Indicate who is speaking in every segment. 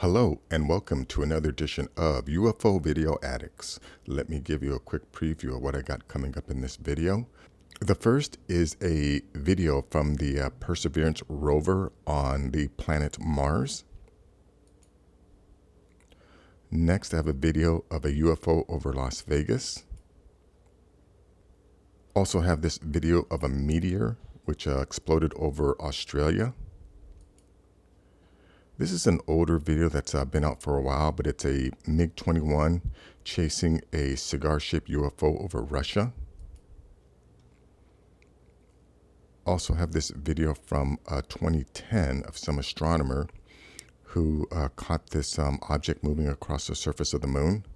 Speaker 1: Hello and welcome to another edition of UFO Video Addicts. Let me give you a quick preview of what I got coming up in this video. The first is a video from the Perseverance rover on the planet Mars. Next, I have a video of a UFO over Las Vegas. Also have this video of a meteor which exploded over Australia. This is an older video that's been out for a while, but it's a MiG-21 chasing a cigar-shaped UFO over Russia. Also have this video from 2010 of some astronomer who caught this object moving across the surface of the moon.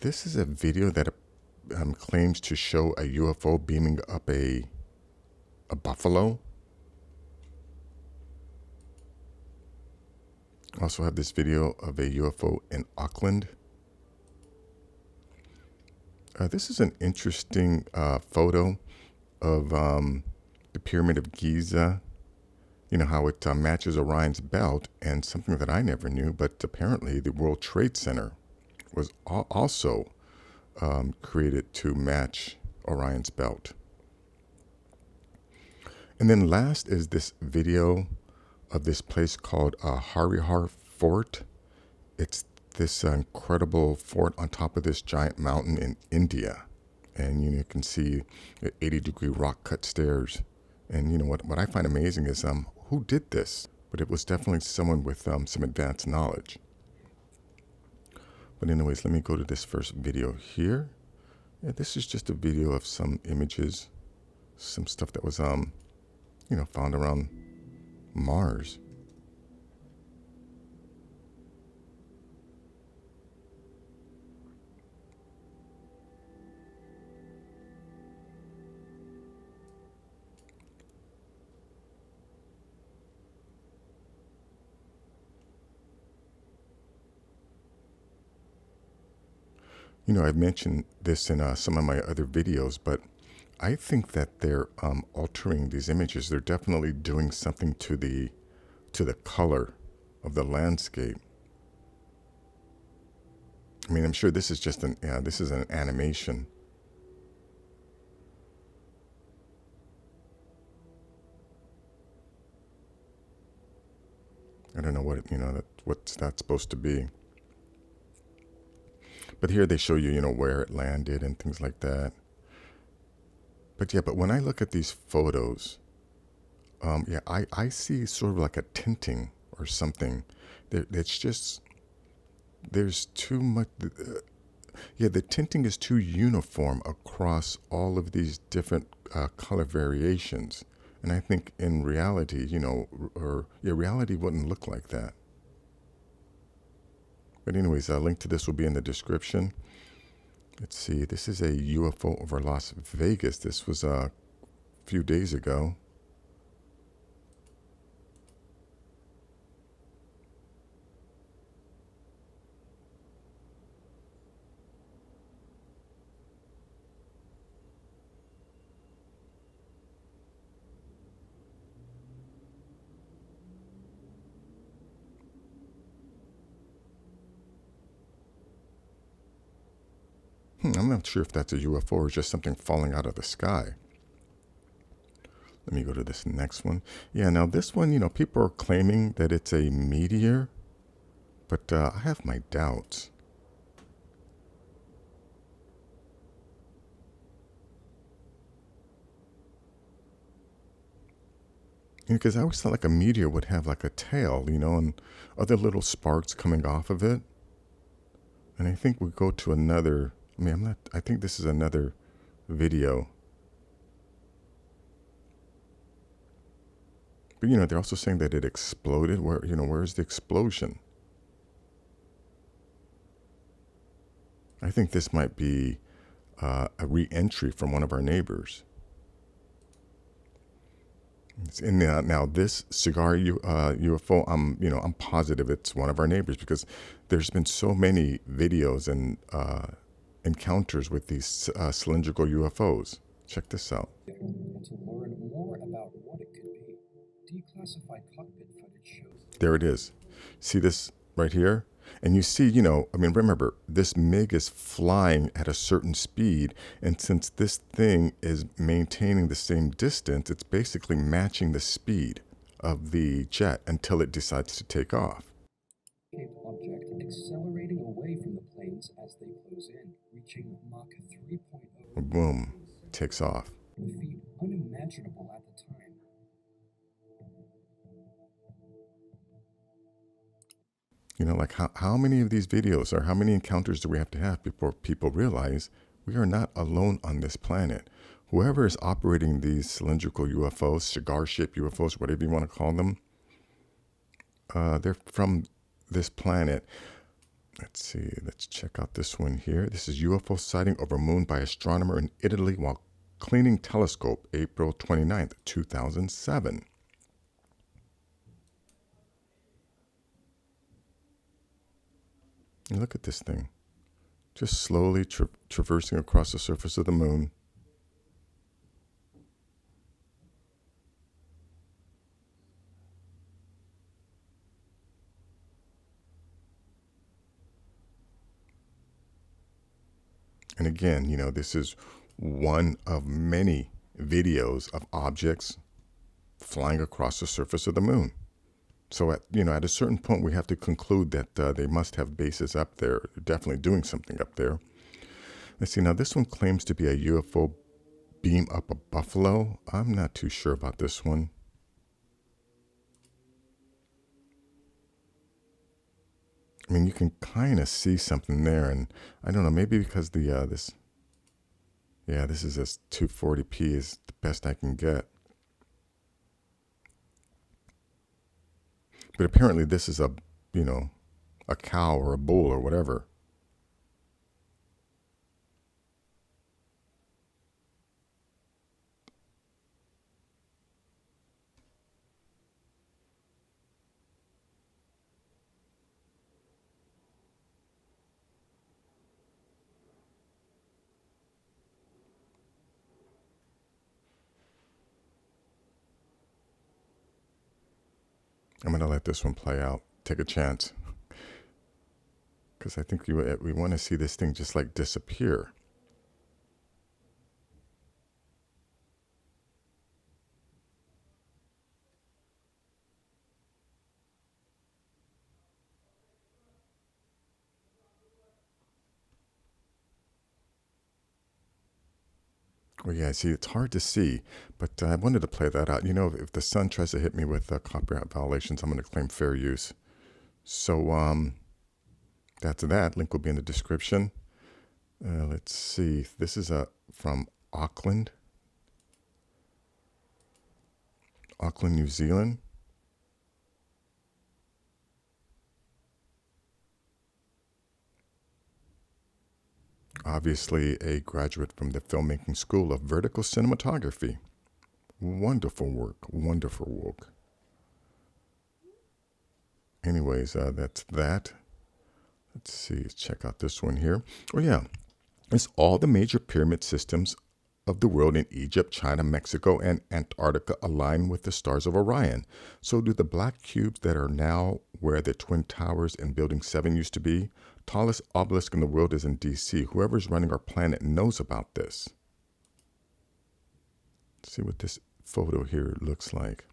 Speaker 1: This is a video that claims to show a UFO beaming up a buffalo. Also have this video of a UFO in Auckland. This is an interesting photo of the Pyramid of Giza. You know how it matches Orion's belt, and something that I never knew, but apparently the World Trade Center was also created to match Orion's belt. And then last is this video of this place called Harihar Fort. It's this incredible fort on top of this giant mountain in India. And you can see 80-degree rock cut stairs. And you know what I find amazing is who did this? But it was definitely someone with some advanced knowledge. But anyways, let me go to this first video here. Yeah, this is just a video of some images, some stuff that was found around Mars. You know, I've mentioned this in some of my other videos, but I think that they're altering these images. They're definitely doing something to the color of the landscape. I mean, I'm sure this is just an animation. I don't know what's that supposed to be. But here they show you, where it landed and things like that. But yeah, but when I look at these photos, I see sort of like a tinting or something. It's just, there's too much, the tinting is too uniform across all of these different color variations. And I think in reality, reality wouldn't look like that. But anyways, a link to this will be in the description. Let's see, this is a UFO over Las Vegas. This was a few days ago. I'm not sure if that's a UFO or just something falling out of the sky. Let me go to this next one. Yeah, now this one, people are claiming that it's a meteor, but I have my doubts. Because I always thought like a meteor would have like a tail, and other little sparks coming off of it. And I think we go to another. I think this is another video. But, they're also saying that it exploded. Where's the explosion? I think this might be a re-entry from one of our neighbors. And now this cigar UFO, I'm positive it's one of our neighbors because there's been so many videos and encounters with these cylindrical UFOs. Check this out.
Speaker 2: To learn more about what it could be, declassified cockpit footage shows
Speaker 1: There it is. See this right here? And you see, I mean, remember, this MiG is flying at a certain speed. And since this thing is maintaining the same distance, it's basically matching the speed of the jet until it decides to take off.
Speaker 2: Object accelerating away from the planes as they close in, reaching Mach 3.0.
Speaker 1: Boom, takes off.
Speaker 2: A feat unimaginable at the time.
Speaker 1: Like how many of these videos or how many encounters do we have to have before people realize we are not alone on this planet? Whoever is operating these cylindrical UFOs, cigar-shaped UFOs, whatever you want to call them, they're from this planet. Let's see, let's check out this one here. This is UFO sighting over moon by astronomer in Italy while cleaning telescope, April 29th, 2007. And look at this thing, just slowly traversing across the surface of the moon. And again, this is one of many videos of objects flying across the surface of the moon. So at a certain point, we have to conclude that they must have bases up there. They're definitely doing something up there. Let's see. Now, this one claims to be a UFO beam up a buffalo. I'm not too sure about this one. I mean, you can kind of see something there, and I don't know, maybe because this is this 240p is the best I can get. But apparently this is a cow or a bull or whatever. I'm going to let this one play out. Take a chance. Because I think we want to see this thing just like disappear. Well, yeah, see, it's hard to see, but I wanted to play that out. If the sun tries to hit me with copyright violations, I'm going to claim fair use. So that's that. Link will be in the description. Let's see. This is from Auckland, New Zealand. Obviously a graduate from the filmmaking school of vertical cinematography. Wonderful work, wonderful work. Anyways, that's that. Let's see, check out this one here. Oh yeah, it's all the major pyramid systems of the world in Egypt, China, Mexico, and Antarctica align with the stars of Orion. So do the black cubes that are now where the Twin Towers and Building 7 used to be. Tallest obelisk in the world is in DC. Whoever's running our planet knows about this. Let's see what this photo here looks like.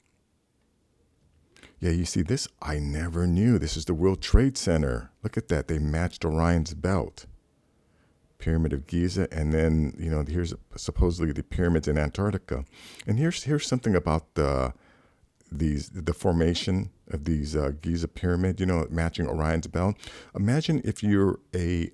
Speaker 1: Yeah, you see this? I never knew. This is the World Trade Center. Look at that. They matched Orion's belt. Pyramid of Giza, and then here's supposedly the pyramids in Antarctica. And here's something about the formation of these Giza pyramid, matching Orion's belt. Imagine if you're a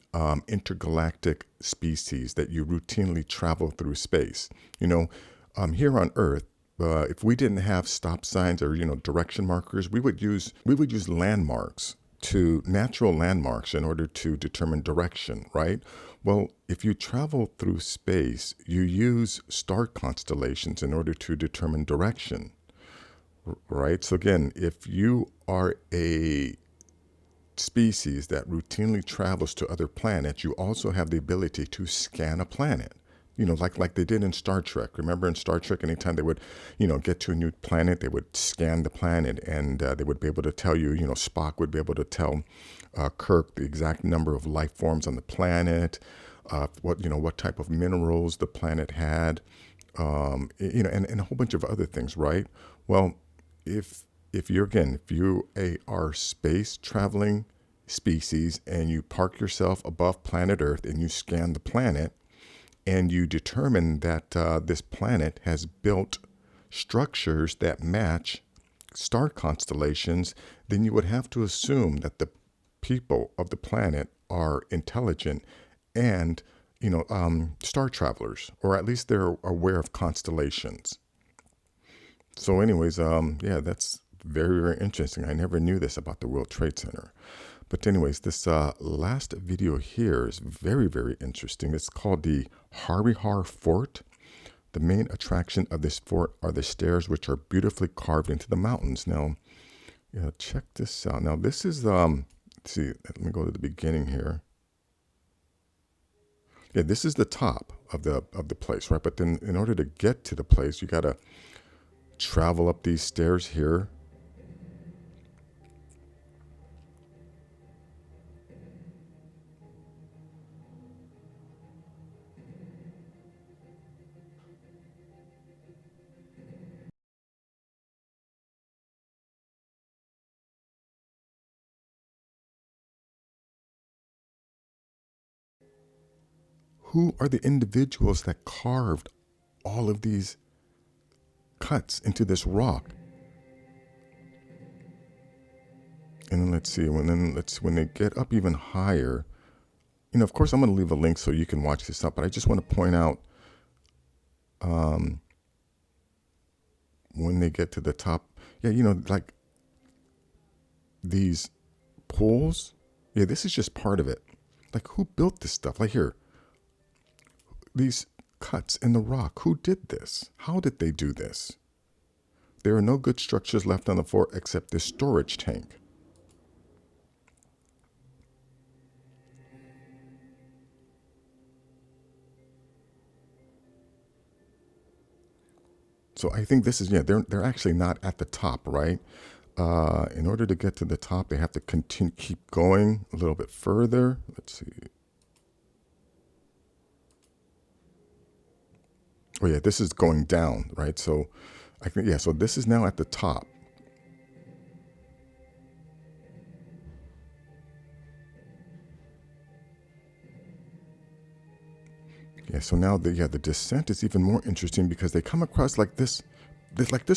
Speaker 1: intergalactic species that you routinely travel through space. Here on Earth, if we didn't have stop signs or direction markers, we would use landmarks, natural landmarks, in order to determine direction, right? Well, if you travel through space, you use star constellations in order to determine direction, right? So again, if you are a species that routinely travels to other planets, you also have the ability to scan a planet like they did in Star Trek. Remember in Star Trek, anytime they would, get to a new planet, they would scan the planet, and they would be able to tell you, Spock would be able to tell Kirk the exact number of life forms on the planet, what type of minerals the planet had, and a whole bunch of other things, right? Well, if you are space traveling species and you park yourself above planet Earth and you scan the planet, and you determine that this planet has built structures that match star constellations, then you would have to assume that the people of the planet are intelligent and, star travelers, or at least they're aware of constellations. So anyways, yeah, that's very, very interesting. I never knew this about the World Trade Center. But anyways, this last video here is very, very interesting. It's called the Harihar Fort. The main attraction of this fort are the stairs, which are beautifully carved into the mountains. Now, check this out. Now, this is, let's see, let me go to the beginning here. Yeah, this is the top of the place, right? But then in order to get to the place, you got to travel up these stairs here. Who are the individuals that carved all of these cuts into this rock? And then let's see, when they get up even higher, of course I'm going to leave a link so you can watch this up, but I just want to point out when they get to the top, yeah, like these pools, yeah, this is just part of it. Like, who built this stuff? Like here, these cuts in the rock, who did this? How did they do this? There are no good structures left on the fort except this storage tank. So I think this is, yeah, they're actually not at the top, right? In order to get to the top, they have to keep going a little bit further. Let's see. Oh yeah, this is going down, right? So I think, yeah, so this is now at the top. Yeah, so now the descent is even more interesting because they come across like this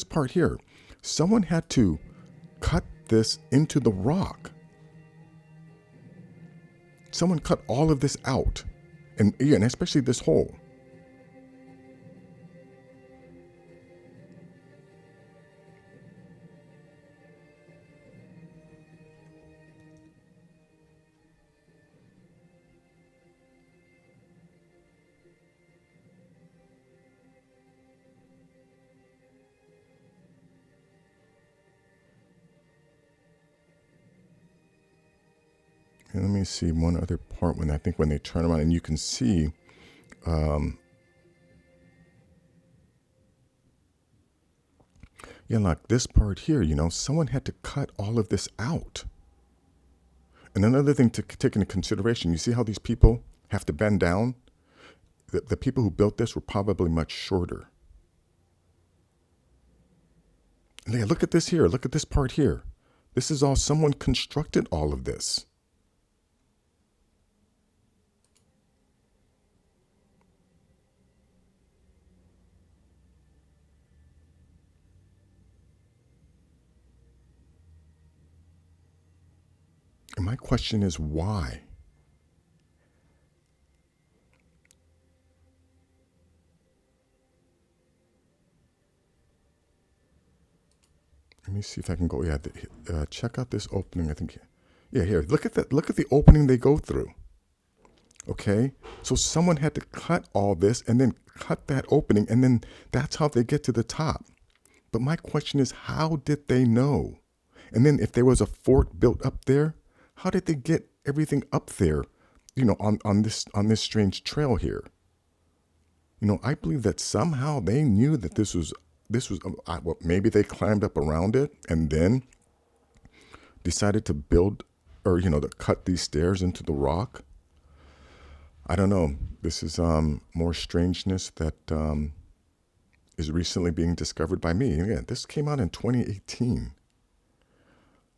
Speaker 1: part here. Someone had to cut this into the rock. Someone cut all of this out, and especially this hole. And let me see one other part when they turn around and you can see, yeah, like this part here, someone had to cut all of this out. And another thing to take into consideration, you see how these people have to bend down? The people who built this were probably much shorter. And yeah, look at this here. Look at this part here. This is all someone constructed all of this. And my question is why? Let me see if I can go. Yeah, check out this opening. I think, yeah, here. Look at that. Look at the opening they go through. Okay, so someone had to cut all this and then cut that opening, and then that's how they get to the top. But my question is, how did they know? And then if there was a fort built up there, how did they get everything up there, on this strange trail here? I believe that somehow they knew that this was well, maybe they climbed up around it and then decided to build, or to cut these stairs into the rock. I don't know. This is more strangeness that is recently being discovered by me. Yeah, this came out in 2018.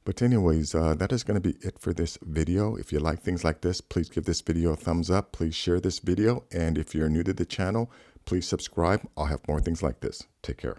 Speaker 1: But anyways, that is going to be it for this video. If you like things like this, please give this video a thumbs up. Please share this video. And if you're new to the channel, please subscribe. I'll have more things like this. Take care.